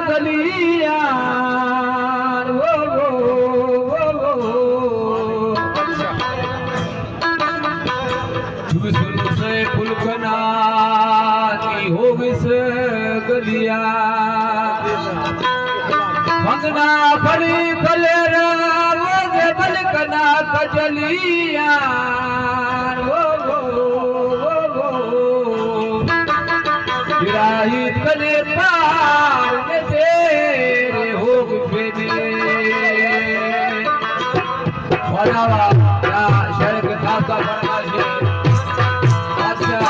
गलिया फुलकना होगिस गलिया मंगना फड़ी कलेर बलकना कजलिया विराहित कले पार में तेरे होग फेने बनावा या शरक काका फरमाशे बादशाह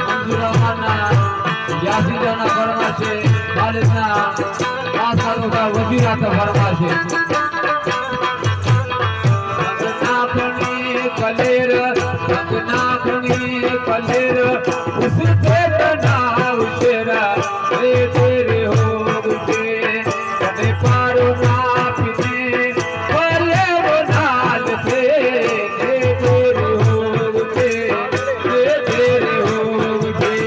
मंजूर रहमानना यासीदाना फरमाशे खालिदना आसादों का वजीराता फरमाशे कलेर कलेर उस तेरा उसेरा रे तेरे हो गुटे कने पारो ना पिने पले वो नाल थे तेरे हो गुटे तेरे हो गुटे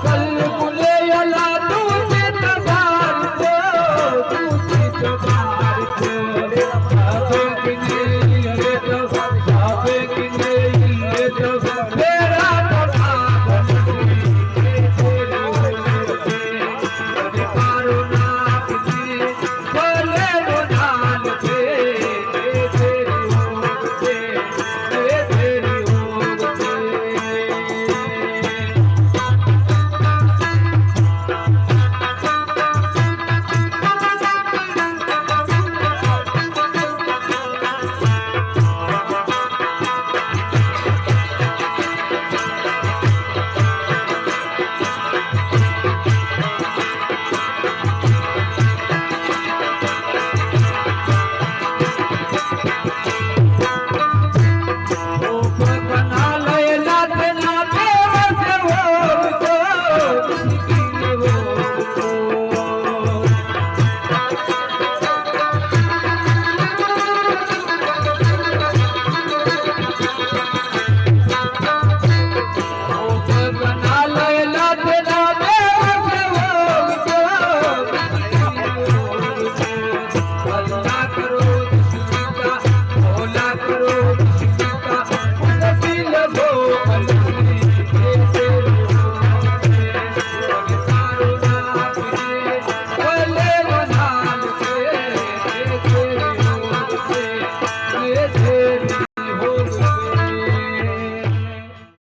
कल